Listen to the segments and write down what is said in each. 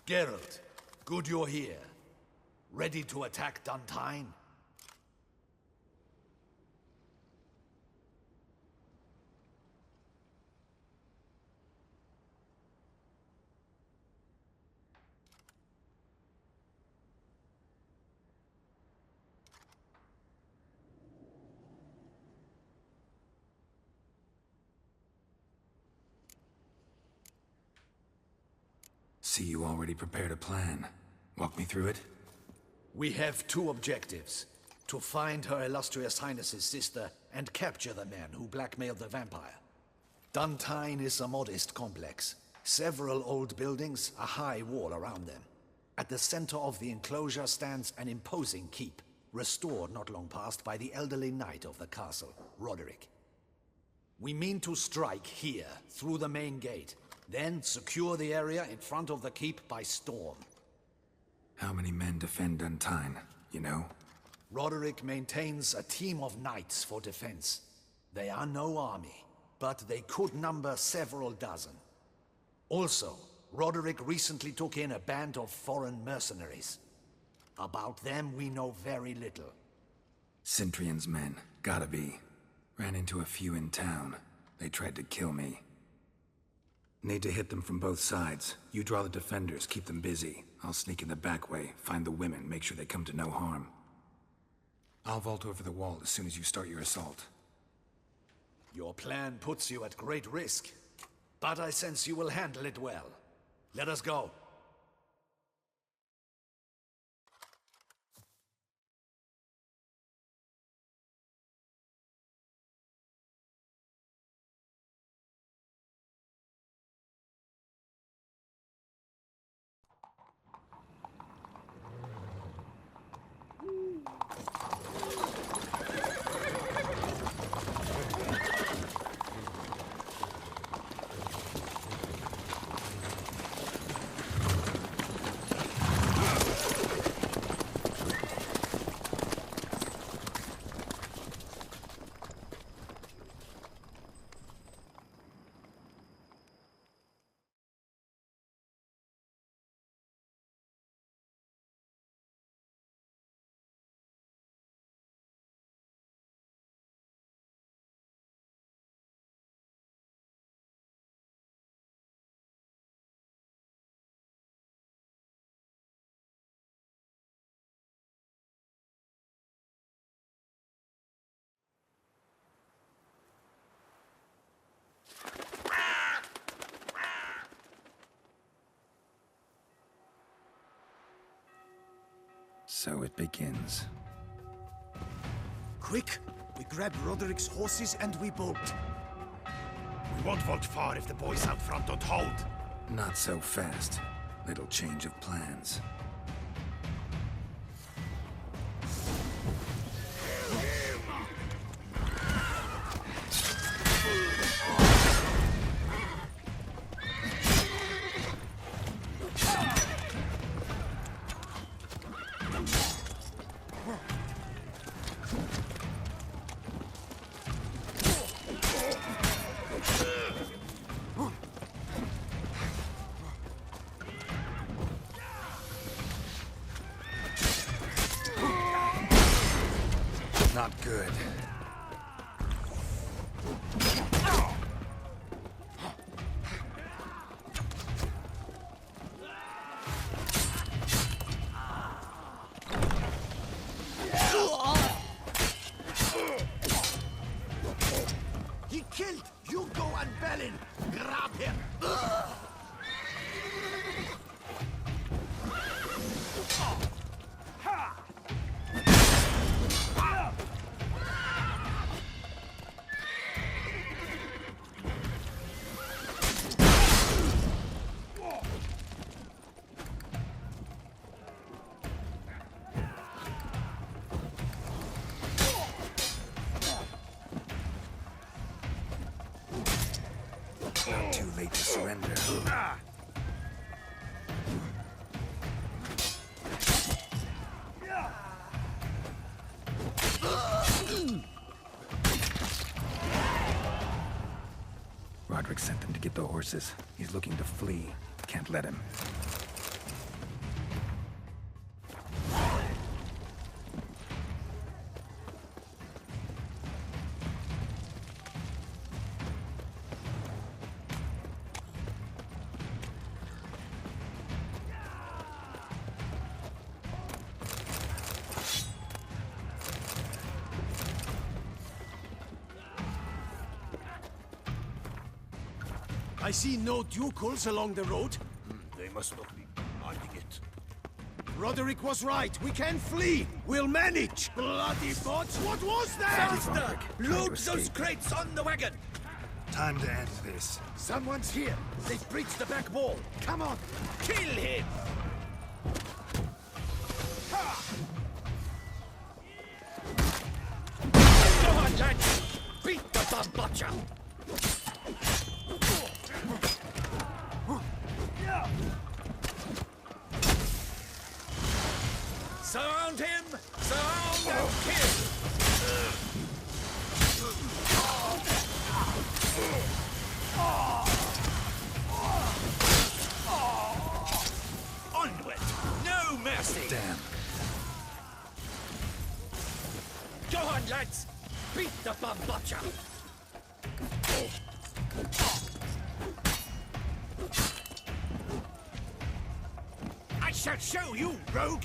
Geralt, good you're here. Ready to attack Duntine? See, you already prepared a plan. Walk me through it? We have two objectives. To find Her Illustrious Highness's sister and capture the man who blackmailed the vampire. Duntine is a modest complex. Several old buildings, a high wall around them. At the center of the enclosure stands an imposing keep, restored not long past by the elderly knight of the castle, Roderick. We mean to strike here, through the main gate, then secure the area in front of the keep by storm. How many men defend Duntine, you know? Roderick maintains a team of knights for defense. They are no army, but they could number several dozen. Also, Roderick recently took in a band of foreign mercenaries. About them we know very little. Cintrian's men, gotta be. Ran into a few in town. They tried to kill me. Need to hit them from both sides. You draw the defenders, keep them busy. I'll sneak in the back way, find the women, make sure they come to no harm. I'll vault over the wall as soon as you start your assault. Your plan puts you at great risk, but I sense you will handle it well. Let us go. So it begins. Quick! We grab Roderick's horses and we bolt. We won't vault far if the boys out front don't hold. Not so fast. Little change of plans. Not good. He killed Hugo and Belin! Grab him! Not too late to surrender. Roderick sent them to get the horses. He's looking to flee. Can't let him. I see no ducals along the road. They must not be hiding it. Roderick was right. We can flee. We'll manage. Bloody bots. What was that? Roderick, trying to Load those escape. crates on the wagon. Time to end this. Someone's here. They've breached the back wall. Come on. Kill him. Go on, lads. Beat the bum butcher. Surround him! Surround and kill! Onward! No mercy! Damn. Go on, lads! Beat the bum butcher! I shall show you, rogue!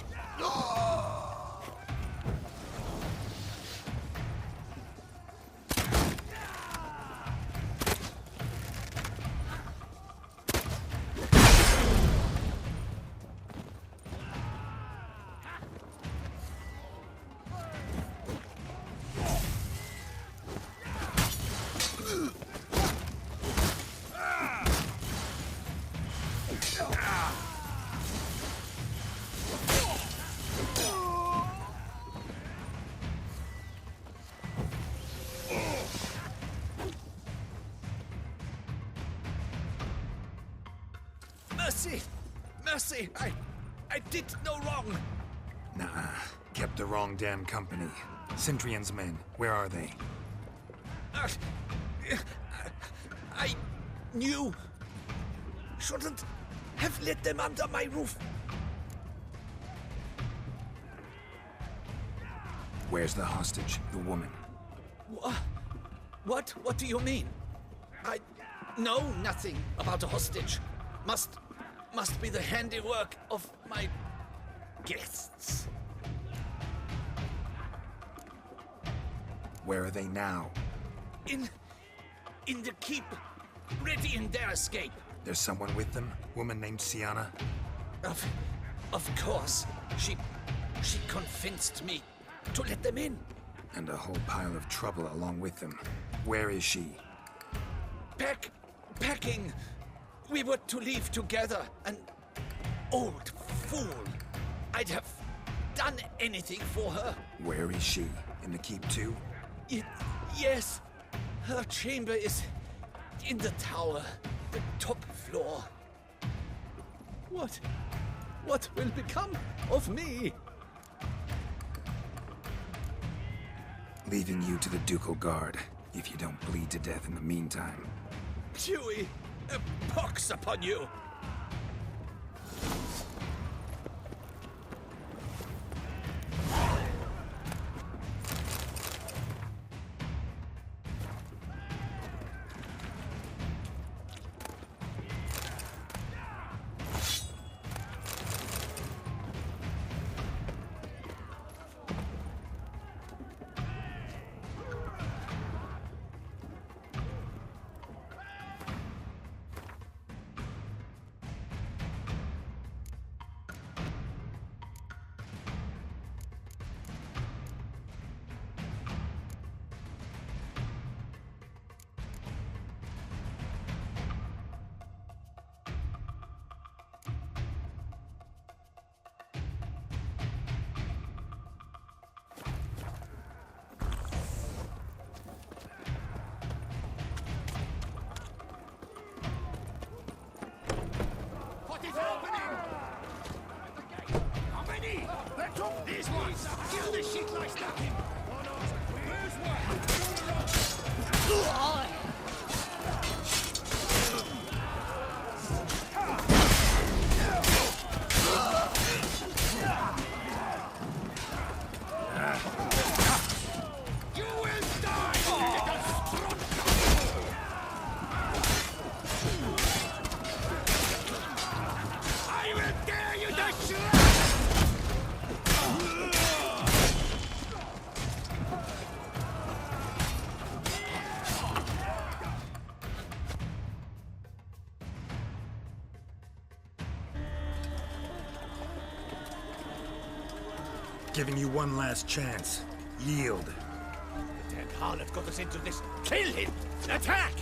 Mercy! Mercy! I did no wrong! Nah, kept the wrong damn company. Centrion's men, where are they? I knew. Shouldn't have let them under my roof. Where's the hostage, the woman? What? What do you mean? I know nothing about a hostage. Must be the handiwork of my guests. Where are they now? In the keep, ready in their escape. There's someone with them? Woman named Sienna? Of course. She convinced me to let them in. And a whole pile of trouble along with them. Where is she? Packing. We were to leave together. An old fool. I'd have done anything for her. Where is she? In the keep too? Yes. Her chamber is in the tower, the top floor. What will become of me? Leaving you to the Ducal Guard, if you don't bleed to death in the meantime. Chewie, a pox upon you! What is happening? How many? Let's up these ones! Kill the shit like nothing! Where's one? You will die, little strunker! I will tear you to shreds! Giving you one last chance. Yield. The damned harlot got us into this. Kill him! Attack!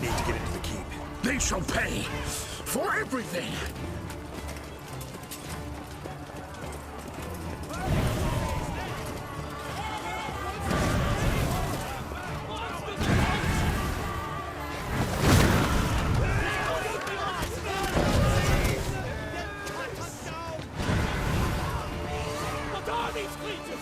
Need to get into the keep. They shall pay for everything! What are these creatures?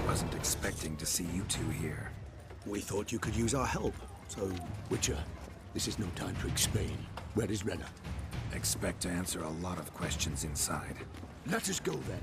Wasn't expecting to see you two here. We thought you could use our help. So, Witcher, this is no time to explain. Where is Renna? Expect to answer a lot of questions inside. Let us go then.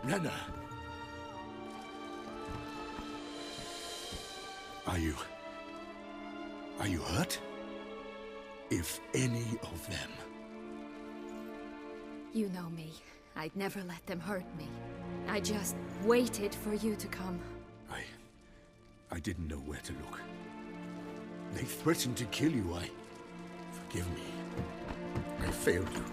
Renna! Are you hurt? If any of them. You know me. I'd never let them hurt me. I just waited for you to come. I didn't know where to look. They threatened to kill you. Forgive me. I failed you.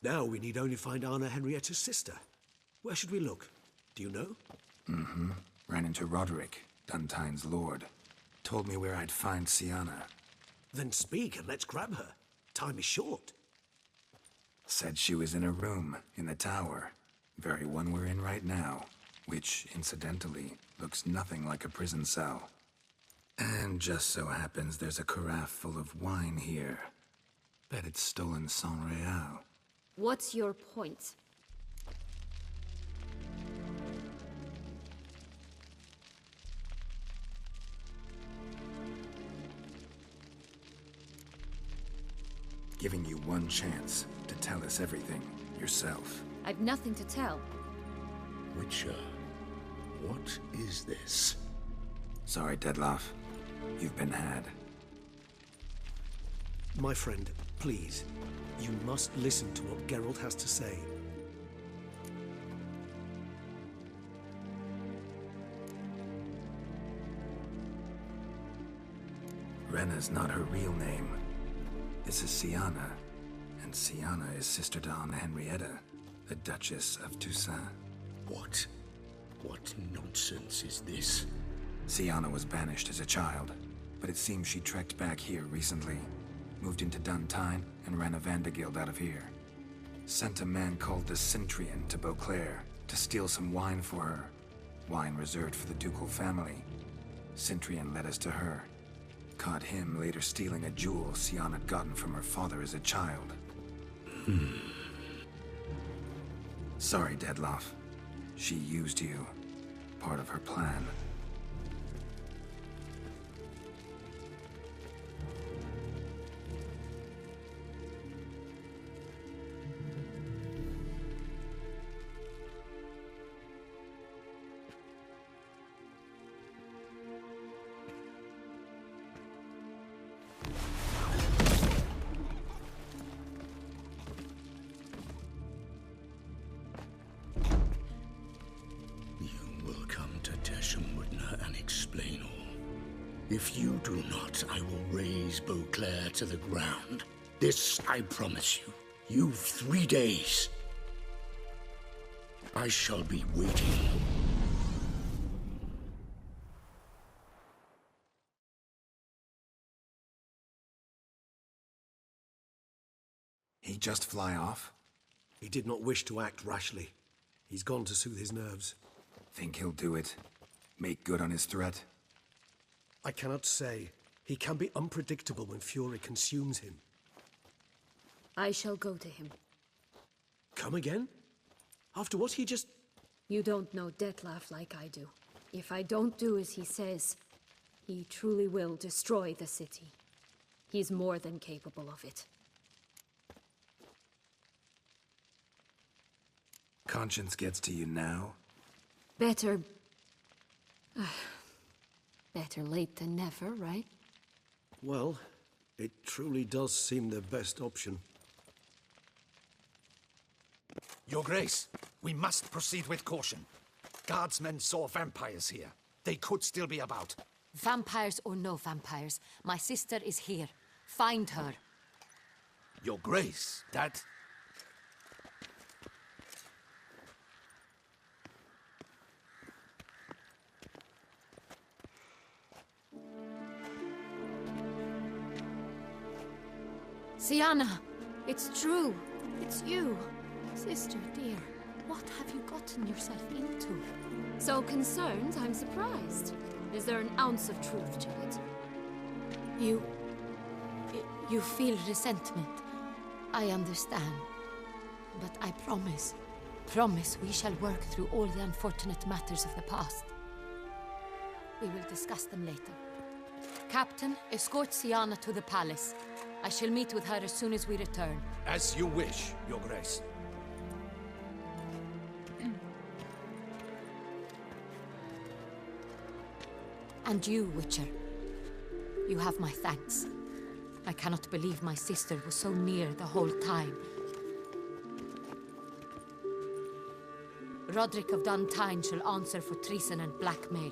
Now we need only find Anna Henrietta's sister. Where should we look? Do you know? Ran into Roderick, Duntine's lord. Told me where I'd find Sienna. Then speak and let's grab her. Time is short. Said she was in a room in the tower. Very one we're in right now. Which, incidentally, looks nothing like a prison cell. And just so happens there's a carafe full of wine here. Bet it's stolen San Real. What's your point? Giving you one chance to tell us everything yourself. I've nothing to tell. Witcher, what is this? Sorry, Dettlaff. You've been had. My friend, please. You must listen to what Geralt has to say. Rena's not her real name. This is Siana, and Siana is sister to Anna Henrietta, the Duchess of Toussaint. What? What nonsense is this? Siana was banished as a child, but it seems she trekked back here recently. Moved into Duntine and ran a Vandergild out of here. Sent a man called the Centurion to Beauclair to steal some wine for her. Wine reserved for the ducal family. Centurion led us to her. Caught him later stealing a jewel Siana had gotten from her father as a child. Sorry, Dettlaff. She used you. Part of her plan. If you do not, I will raze Beauclair to the ground. This I promise you. You've 3 days. I shall be waiting. He just fly off? He did not wish to act rashly. He's gone to soothe his nerves. Think he'll do it? Make good on his threat? I cannot say. He can be unpredictable when fury consumes him. I shall go to him. Come again? After what he just... You don't know Dettlaff like I do. If I don't do as he says, he truly will destroy the city. He's more than capable of it. Conscience gets to you now? Better... better late than never, right? Well, it truly does seem the best option. Your Grace, we must proceed with caution. Guardsmen saw vampires here. They could still be about. Vampires or no vampires, my sister is here. Find her. Your Grace, that... Siana, it's true. It's you. Sister, dear, what have you gotten yourself into? So concerned, I'm surprised. Is there an ounce of truth to it? You feel resentment. I understand. But I promise we shall work through all the unfortunate matters of the past. We will discuss them later. Captain, escort Siana to the palace. I shall meet with her as soon as we return. As you wish, Your Grace. And you, Witcher. You have my thanks. I cannot believe my sister was so near the whole time. Roderick of Duntine shall answer for treason and blackmail.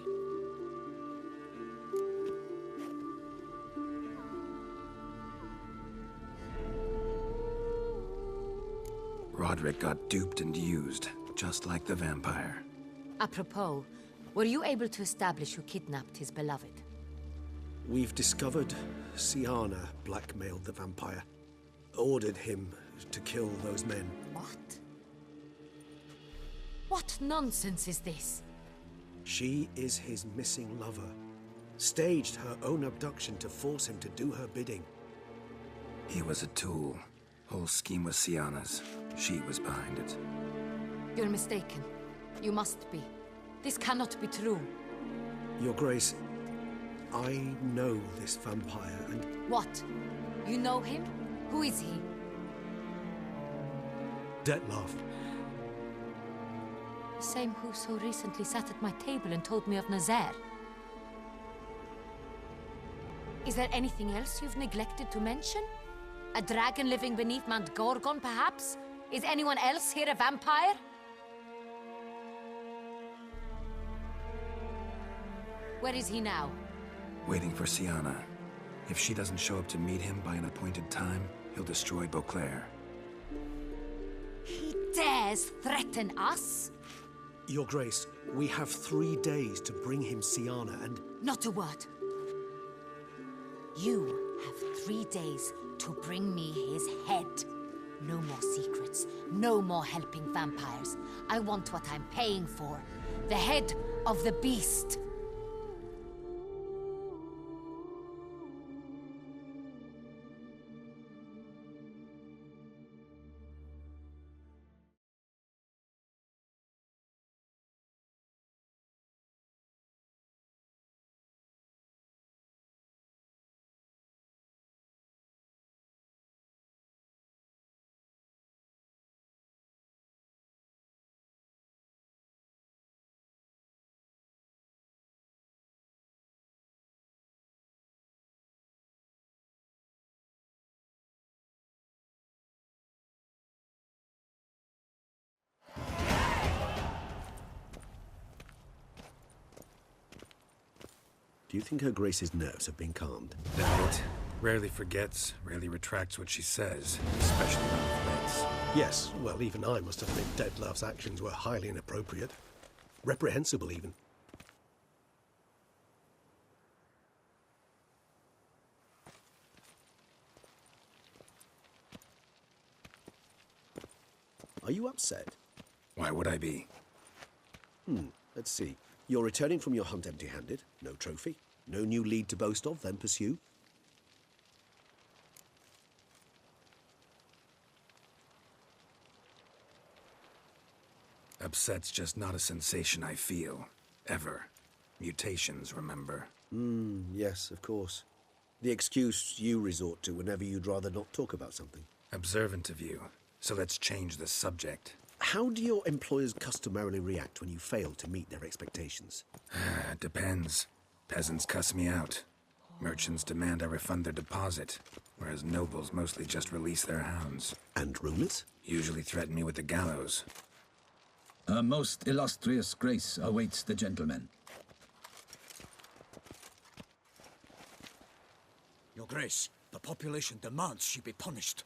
Roderick got duped and used, just like the vampire. Apropos, were you able to establish who kidnapped his beloved? We've discovered Siana blackmailed the vampire. Ordered him to kill those men. What? What nonsense is this? She is his missing lover. Staged her own abduction to force him to do her bidding. He was a tool. Whole scheme was Siana's. She was behind it. You're mistaken. You must be. This cannot be true. Your Grace, I know this vampire and... What? You know him? Who is he? Dettlaff. The same who so recently sat at my table and told me of Nazaire. Is there anything else you've neglected to mention? A dragon living beneath Mount Gorgon, perhaps? Is anyone else here a vampire? Where is he now? Waiting for Siana. If she doesn't show up to meet him by an appointed time, he'll destroy Beauclair. He dares threaten us? Your Grace, we have 3 days to bring him Syanna and... Not a word. You have 3 days to bring me his head. No more secrets. No more helping vampires. I want what I'm paying for. The head of the beast. Do you think Her Grace's nerves have been calmed? Doubt it. Rarely forgets, rarely retracts what she says, especially about threats. Yes, well, even I must admit Detlav's actions were highly inappropriate. Reprehensible, even. Are you upset? Why would I be? Let's see. You're returning from your hunt empty-handed. No trophy. No new lead to boast of, then pursue. Upset's just not a sensation I feel. Ever. Mutations, remember? Yes, of course. The excuse you resort to whenever you'd rather not talk about something. Observant of you. So let's change the subject. How do your employers customarily react when you fail to meet their expectations? Depends. Peasants cuss me out. Merchants demand I refund their deposit, whereas nobles mostly just release their hounds. And rulers? Usually threaten me with the gallows. A most illustrious grace awaits the gentleman. Your Grace, the population demands she be punished.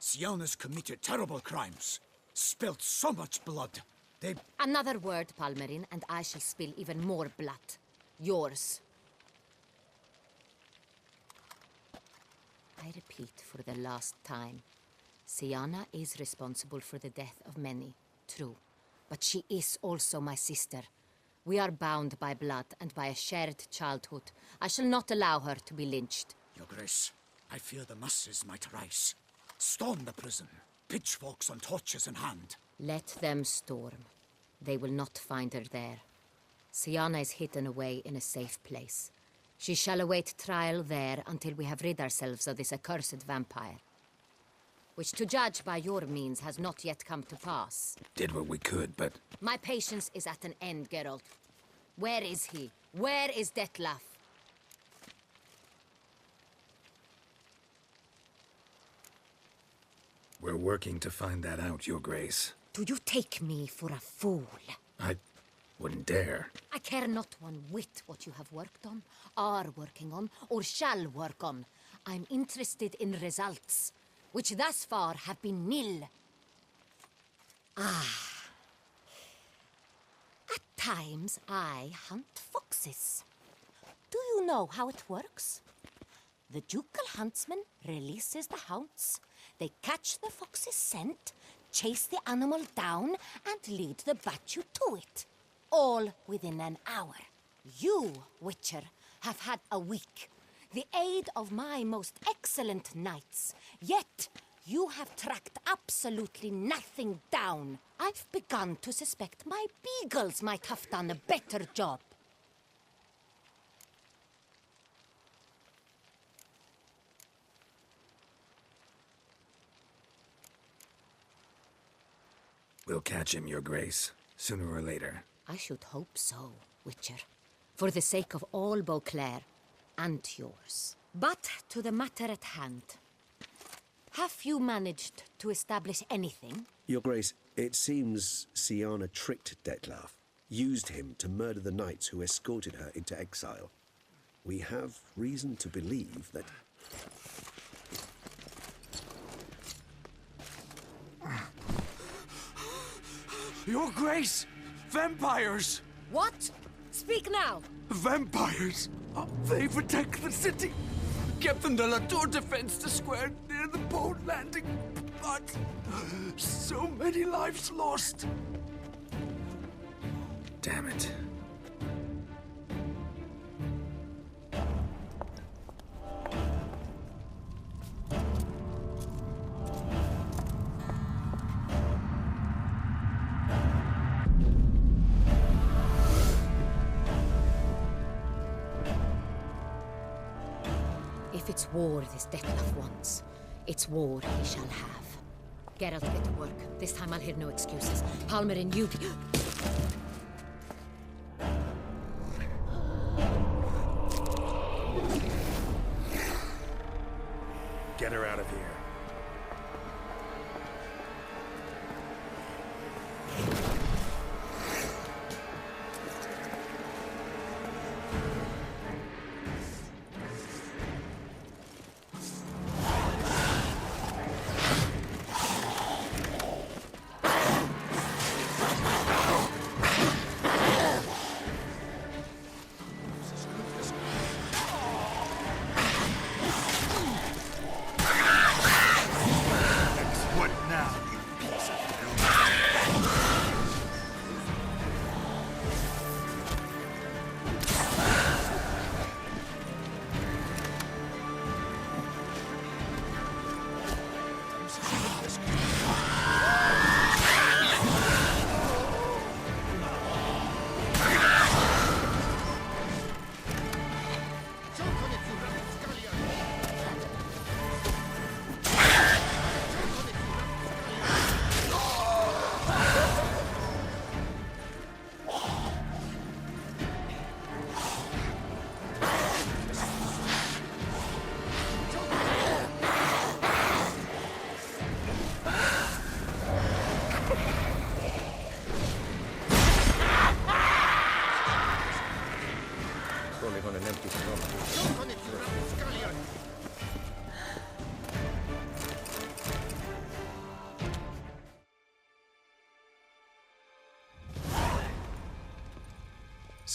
Syanna's committed terrible crimes. Spilt so much blood. They... Another word, Palmerin, and I shall spill even more blood. Yours. I repeat for the last time. Syanna is responsible for the death of many, true. But she is also my sister. We are bound by blood and by a shared childhood. I shall not allow her to be lynched. Your Grace, I fear the masses might rise. Storm the prison, pitchforks and torches in hand. Let them storm. They will not find her there. Syanna is hidden away in a safe place. She shall await trial there until we have rid ourselves of this accursed vampire. Which, to judge by your means, has not yet come to pass. Did what we could, but... My patience is at an end, Geralt. Where is he? Where is Detlaf? We're working to find that out, Your Grace. Do you take me for a fool? I wouldn't dare. I care not one whit what you have worked on, are working on, or shall work on. I'm interested in results, which thus far have been nil. At times, I hunt foxes. Do you know how it works? The ducal huntsman releases the hounds. They catch the fox's scent, chase the animal down, and lead the battue to it. All within an hour. You, Witcher, have had a week. The aid of my most excellent knights. Yet, you have tracked absolutely nothing down. I've begun to suspect my beagles might have done a better job. We'll catch him, Your Grace, sooner or later. I should hope so, Witcher. For the sake of all Beauclair, and yours. But to the matter at hand. Have you managed to establish anything? Your Grace, it seems Syanna tricked Detlaf, used him to murder the knights who escorted her into exile. We have reason to believe that... Your Grace! Vampires! What? Speak now! Vampires! They protect the city! Captain de la Tour defends the square near the boat landing, but so many lives lost. Damn it. If it's war this Dettlaff wants, it's war he shall have. Geralt, get to work. This time I'll hear no excuses. Palmer and you... Get her out of here.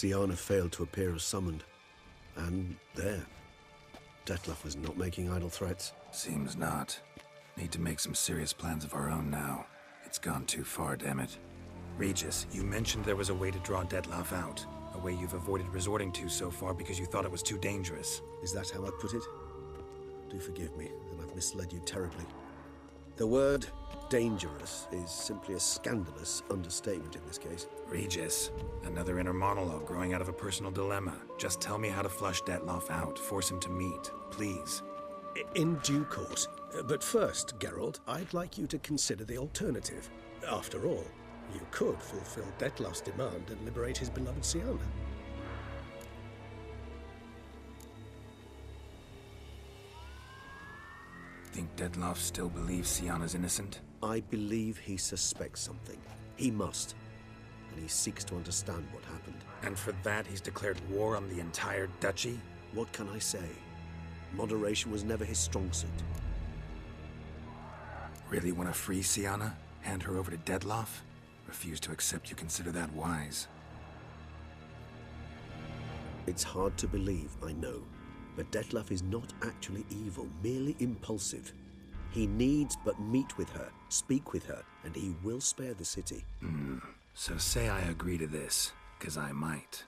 Syanna failed to appear as summoned. And there. Dettlaff was not making idle threats. Seems not. Need to make some serious plans of our own now. It's gone too far, damn it. Regis, you mentioned there was a way to draw Dettlaff out. A way you've avoided resorting to so far because you thought it was too dangerous. Is that how I put it? Do forgive me, that I've misled you terribly. The word dangerous is simply a scandalous understatement in this case. Regis, another inner monologue growing out of a personal dilemma. Just tell me how to flush Dettlaff out, force him to meet, please. In due course. But first, Geralt, I'd like you to consider the alternative. After all, you could fulfill Dettlaff's demand and liberate his beloved Syanna. Think Dettlaff still believes Syanna's innocent? I believe he suspects something. He must. And he seeks to understand what happened. And for that, he's declared war on the entire duchy? What can I say? Moderation was never his strong suit. Really want to free Syanna? Hand her over to Dettlaff? Refuse to accept you consider that wise. It's hard to believe, I know. But Dettlaff is not actually evil, merely impulsive. He needs but meet with her, speak with her, and he will spare the city. So say I agree to this, 'cause I might.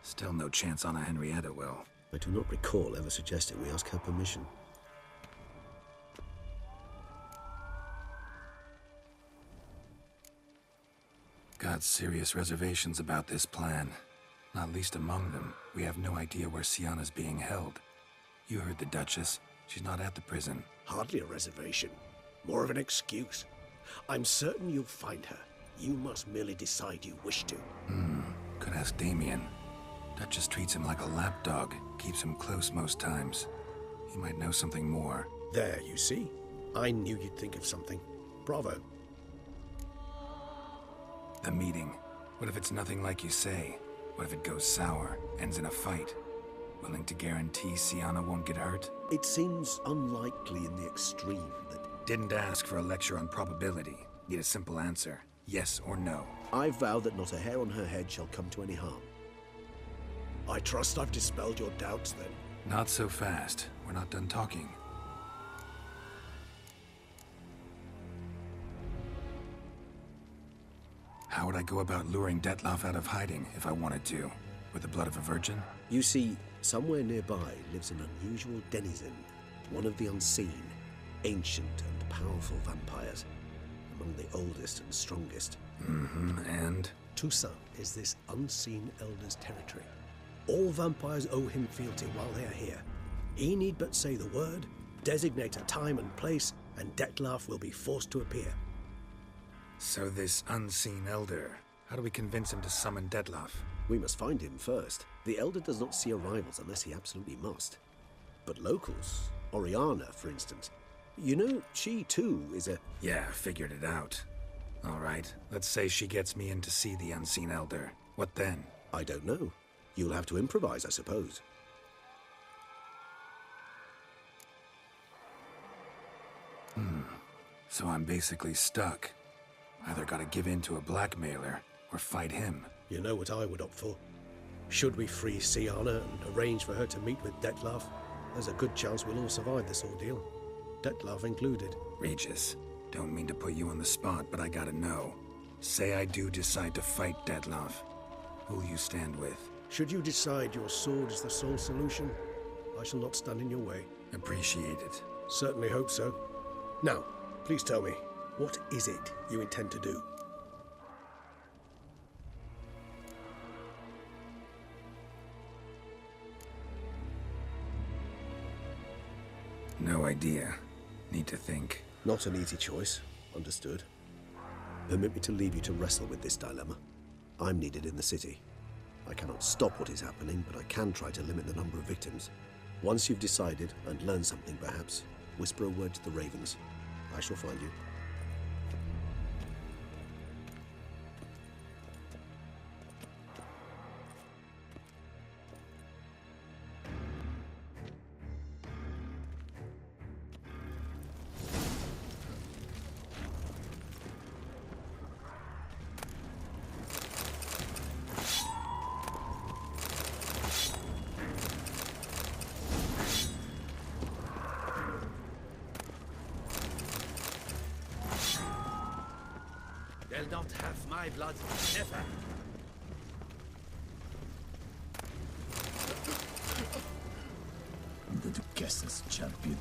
Still no chance Anna Henrietta will. I do not recall ever suggesting we ask her permission. Got serious reservations about this plan. Not least among them, we have no idea where Syanna's being held. You heard the Duchess. She's not at the prison. Hardly a reservation. More of an excuse. I'm certain you'll find her. You must merely decide you wish to. Could ask Damien. Duchess treats him like a lapdog. Keeps him close most times. He might know something more. There, you see? I knew you'd think of something. Bravo. The meeting. What if it's nothing like you say? What if it goes sour, ends in a fight? Willing to guarantee Sienna won't get hurt? It seems unlikely in the extreme that... Didn't ask for a lecture on probability. Need a simple answer. Yes or no. I vow that not a hair on her head shall come to any harm. I trust I've dispelled your doubts, then. Not so fast. We're not done talking. How would I go about luring Dettlaff out of hiding if I wanted to? With the blood of a virgin? You see, somewhere nearby lives an unusual denizen, one of the unseen, ancient and powerful vampires, among the oldest and strongest. And? Toussaint is this unseen elder's territory. All vampires owe him fealty while they are here. He need but say the word, designate a time and place, and Dettlaff will be forced to appear. So this unseen elder, how do we convince him to summon Dettlaff? We must find him first. The elder does not see arrivals unless he absolutely must. But locals, Oriana, for instance, you know, she too is a... Yeah, figured it out. All right, let's say she gets me in to see the unseen elder. What then? I don't know. You'll have to improvise, I suppose. So I'm basically stuck. Either gotta give in to a blackmailer, or fight him. You know what I would opt for. Should we free Sienna and arrange for her to meet with Dettlaff, there's a good chance we'll all survive this ordeal. Dettlaff included. Regis, don't mean to put you on the spot, but I gotta know. Say I do decide to fight Dettlaff. Who'll you stand with? Should you decide your sword is the sole solution, I shall not stand in your way. Appreciate it. Certainly hope so. Now, please tell me, what is it you intend to do? No idea. Need to think. Not an easy choice. Understood. Permit me to leave you to wrestle with this dilemma. I'm needed in the city. I cannot stop what is happening, but I can try to limit the number of victims. Once you've decided, and learned something perhaps, whisper a word to the Ravens. I shall find you. They'll not have my blood, never. The Duquesne's champion.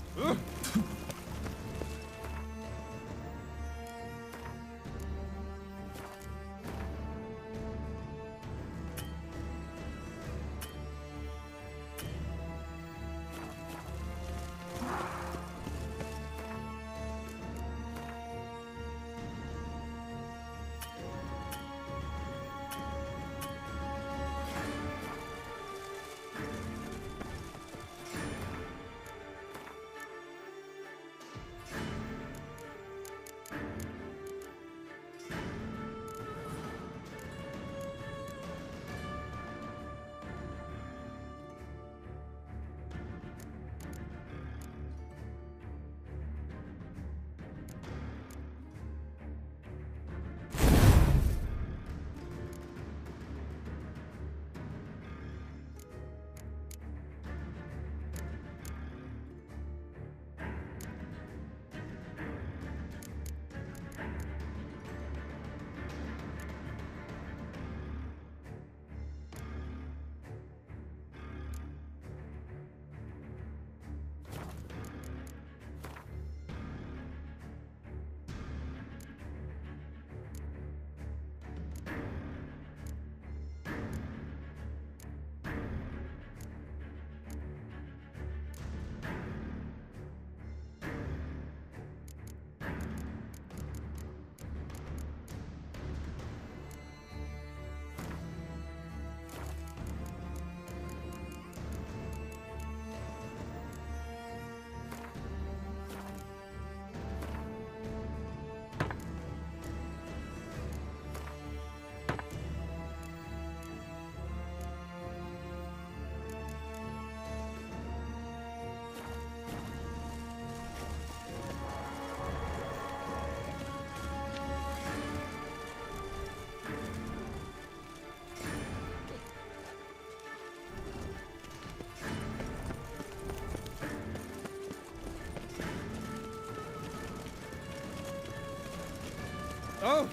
Oh!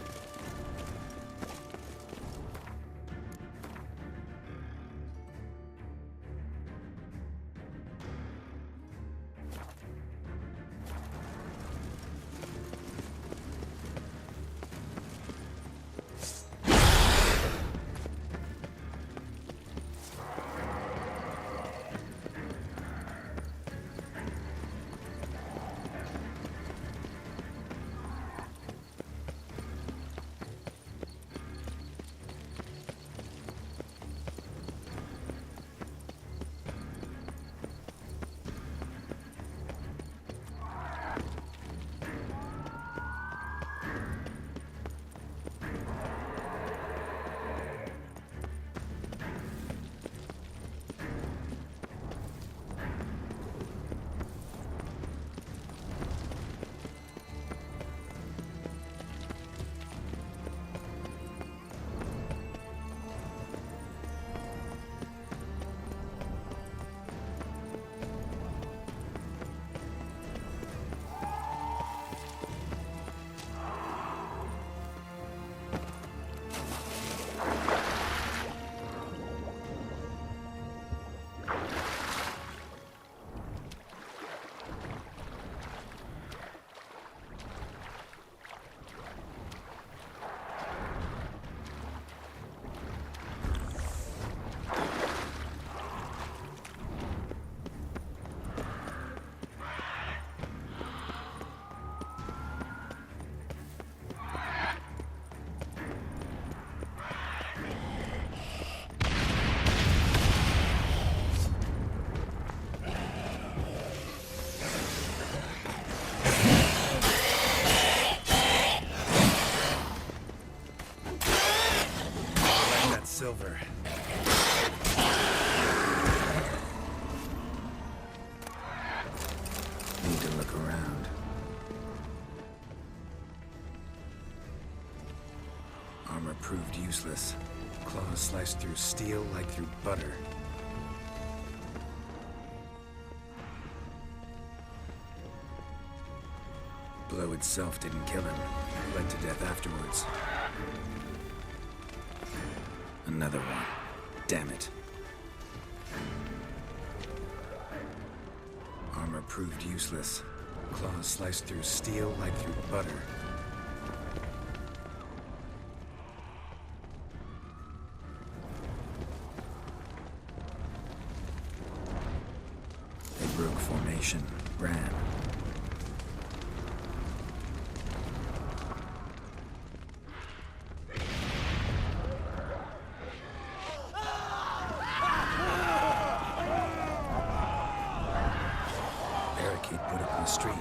Silver. Need to look around. Armor proved useless. Claws sliced through steel like through butter. Blow itself didn't kill him. Bled to death afterwards. Another one. Damn it. Armor proved useless. Claws sliced through steel like through butter. They broke formation, ran. Barricade put up in the street.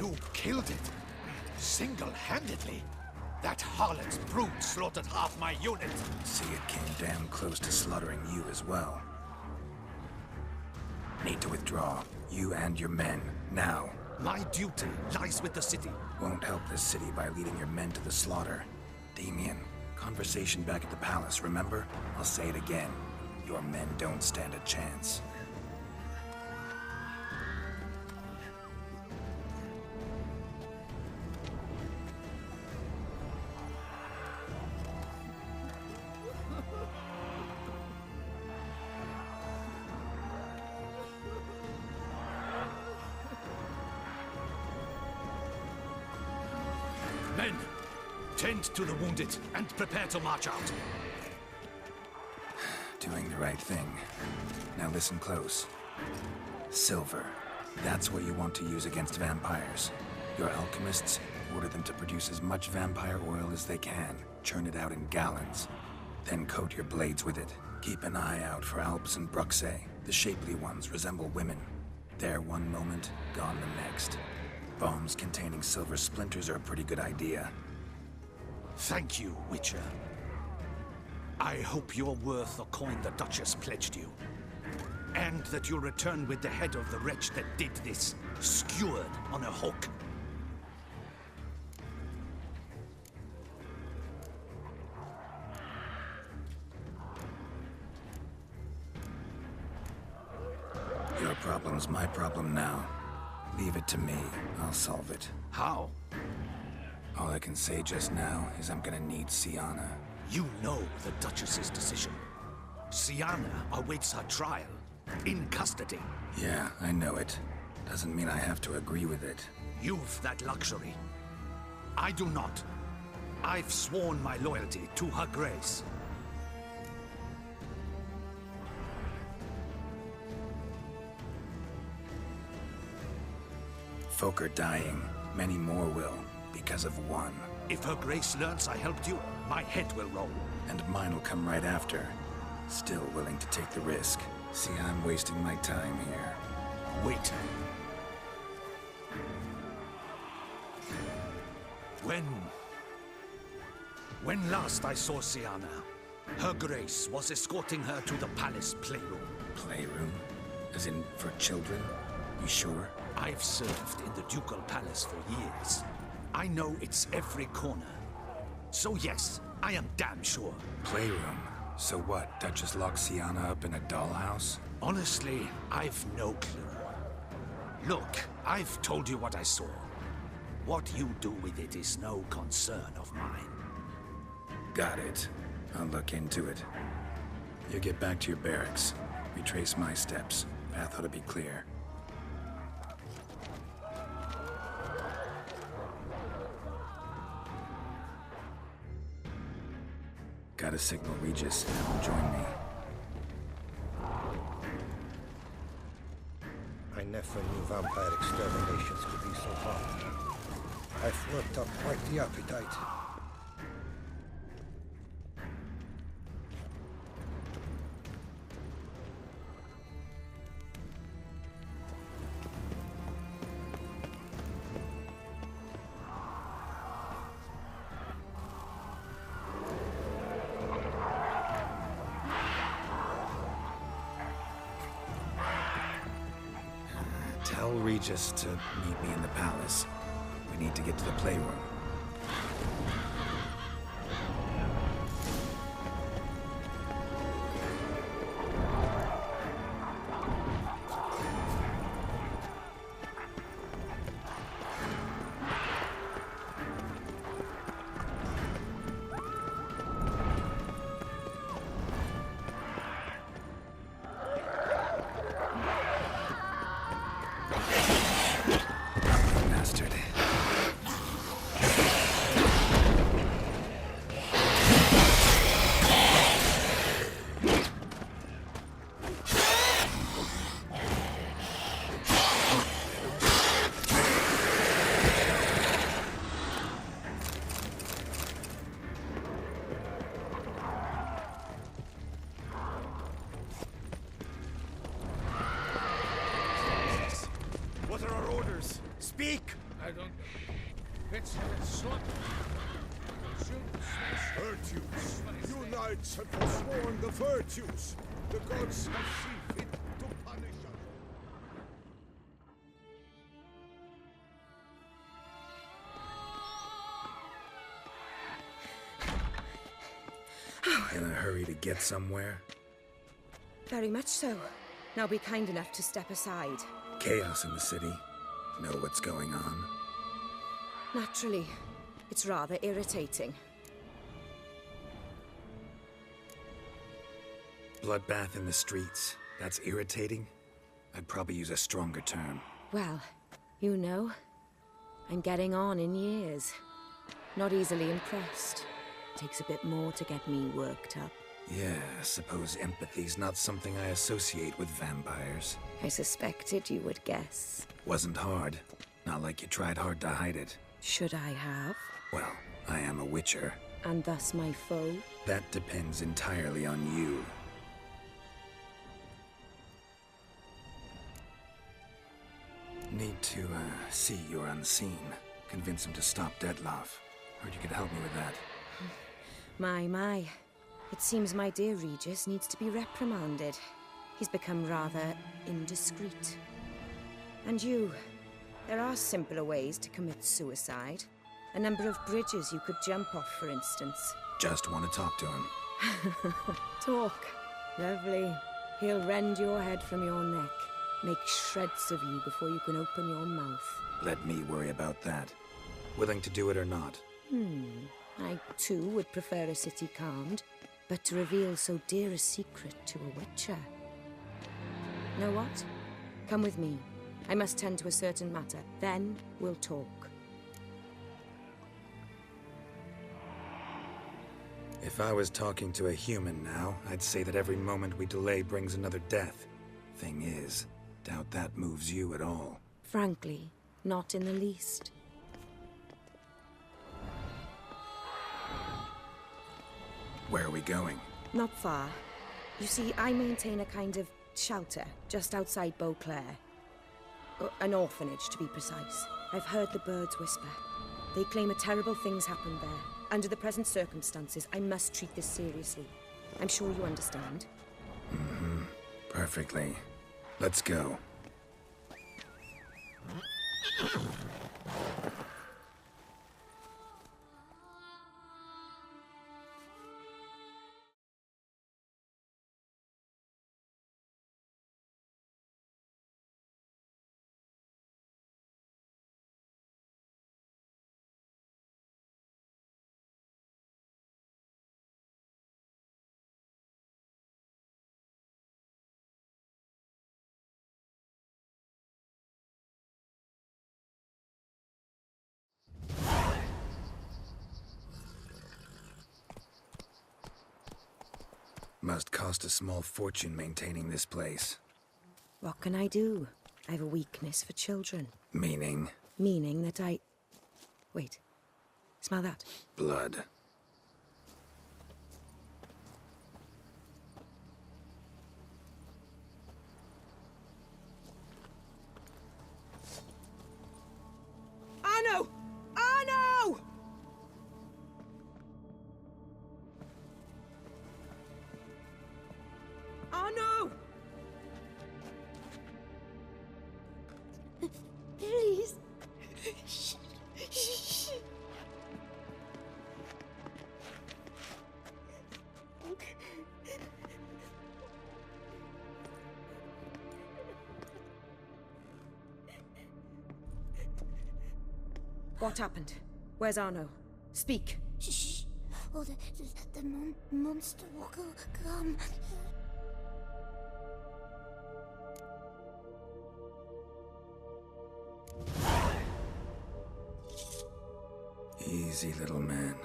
You killed it? Single-handedly? That harlot's brute slaughtered half my unit. See, it came damn close to slaughtering you as well. Need to withdraw. You and your men, now. My duty lies with the city. Won't help this city by leading your men to the slaughter. Damien, conversation back at the palace, remember? I'll say it again. Your men don't stand a chance. Men, tend to the wounded and prepare to march out. Doing the right thing. Now listen close. Silver. That's what you want to use against vampires. Your alchemists order them to produce as much vampire oil as they can. Churn it out in gallons. Then coat your blades with it. Keep an eye out for Alps and Bruxae. The shapely ones resemble women. There one moment, gone the next. Bombs containing silver splinters are a pretty good idea. Thank you, Witcher. I hope you're worth the coin the Duchess pledged you. And that you'll return with the head of the wretch that did this, skewered on a hook. Your problem's my problem now. Leave it to me. I'll solve it. How? All I can say just now is I'm gonna need Syanna. You know the Duchess's decision. Syanna awaits her trial. In custody. Yeah, I know it. Doesn't mean I have to agree with it. You've that luxury. I do not. I've sworn my loyalty to Her Grace. Folk are dying. Many more will, because of one. If Her Grace learns I helped you, my head will roll. And mine will come right after. Still willing to take the risk. See, I'm wasting my time here. Wait. When last I saw Syanna, Her Grace was escorting her to the palace playroom. Playroom? As in, for children? You sure? I've served in the Ducal Palace for years. I know its every corner. So yes, I am damn sure. Playroom? So what, Duchess locked Syanna up in a dollhouse? Honestly, I've no clue. Look, I've told you what I saw. What you do with it is no concern of mine. Got it. I'll look into it. You get back to your barracks. Retrace my steps. Path ought to be clear. Gotta signal Regis. Have him join me. I never knew vampire exterminations could be so hard. I've worked up quite the appetite. Tell Regis to meet me in the palace. We need to get to the playroom. What are our orders? Speak! I don't... It's slot. Virtues! You knights have forsworn the virtues! The gods have seen fit to punish us. In a hurry to get somewhere? Very much so. Now be kind enough to step aside. Chaos in the city. Know what's going on? Naturally. It's rather irritating. Bloodbath in the streets. That's irritating? I'd probably use a stronger term. Well, you know, I'm getting on in years. Not easily impressed. Takes a bit more to get me worked up. Yeah, I suppose empathy's not something I associate with vampires. I suspected you would guess. Wasn't hard. Not like you tried hard to hide it. Should I have? Well, I am a witcher. And thus my foe? That depends entirely on you. Need to, see you're unseen. Convince him to stop Detloff. Heard you could help me with that. My. It seems my dear Regis needs to be reprimanded. He's become rather indiscreet. And you, there are simpler ways to commit suicide. A number of bridges you could jump off, for instance. Just want to talk to him. Talk. Lovely. He'll rend your head from your neck. Make shreds of you before you can open your mouth. Let me worry about that. Willing to do it or not? I, too, would prefer a city calmed, but to reveal so dear a secret to a witcher. Know what? Come with me. I must tend to a certain matter. Then we'll talk. If I was talking to a human now, I'd say that every moment we delay brings another death. Thing is, doubt that moves you at all. Frankly, not in the least. Where are we going? Not far. You see, I maintain a kind of shelter just outside Beauclair. An orphanage, to be precise. I've heard the birds whisper. They claim a terrible thing's happened there. Under the present circumstances, I must treat this seriously. I'm sure you understand. Perfectly. Let's go. Must cost a small fortune maintaining this place. What can I do? I have a weakness for children. Meaning? Meaning that I... Wait. Smell that? Blood. Arno! Arno! Arno! Please. What happened? Where's Arno? Speak. Shh. Oh, the monster will come. Easy, little man.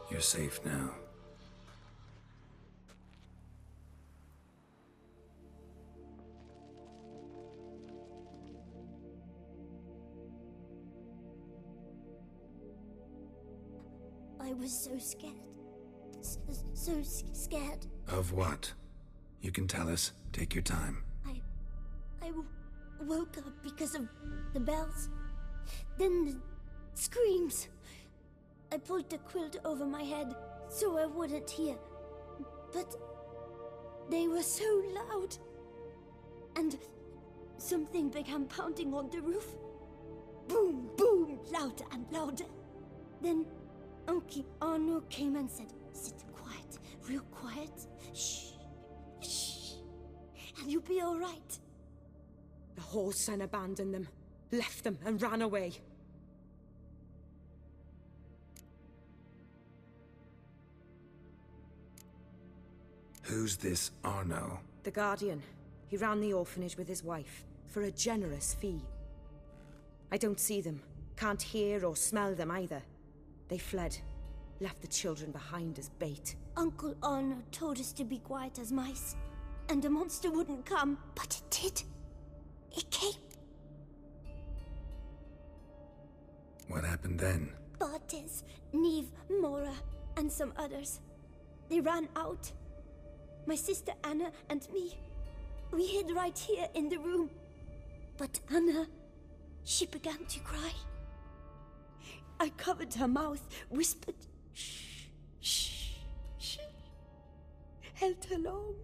You're safe now. I was so scared. So scared. Of what? You can tell us. Take your time. I woke up because of the bells. Then Screams. I pulled the quilt over my head so I wouldn't hear. But they were so loud. And something began pounding on the roof. Boom, boom, louder and louder. Then Uncle Arno came and said, "Sit quiet, real quiet. Shh, shh, and you'll be all right." The whoreson abandoned them, left them, and ran away. Who's this Arno? The Guardian. He ran the orphanage with his wife, for a generous fee. I don't see them, can't hear or smell them either. They fled, left the children behind as bait. Uncle Arno told us to be quiet as mice, and the monster wouldn't come, but it did. It came. What happened then? Bartes, Neve, Mora, and some others. They ran out. My sister Anna and me, we hid right here in the room. But Anna, she began to cry. I covered her mouth, whispered, "Shh, shh, shh." Held her long,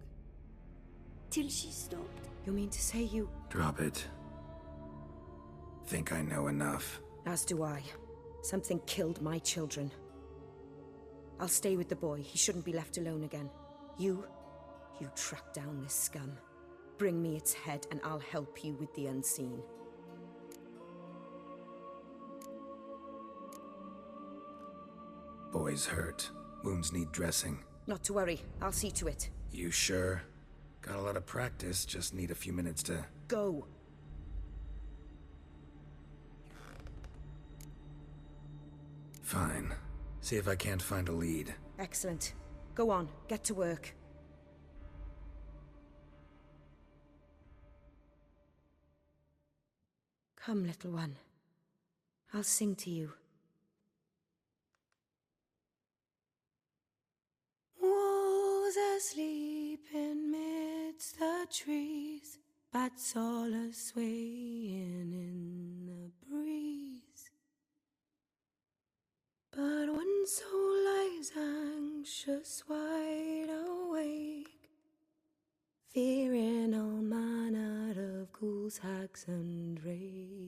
till she stopped. You mean to say you... Drop it. Think I know enough. As do I. Something killed my children. I'll stay with the boy. He shouldn't be left alone again. You track down this scum. Bring me its head and I'll help you with the unseen. Boy's hurt. Wounds need dressing. Not to worry. I'll see to it. You sure? Got a lot of practice, just need a few minutes to... Go. Fine. See if I can't find a lead. Excellent. Go on, get to work. Come, little one. I'll sing to you. Was asleep in midst the trees, bats all a-swaying in the breeze. But one soul lies anxious, wide awake, fearing all manner of ghouls, hags, and wraiths.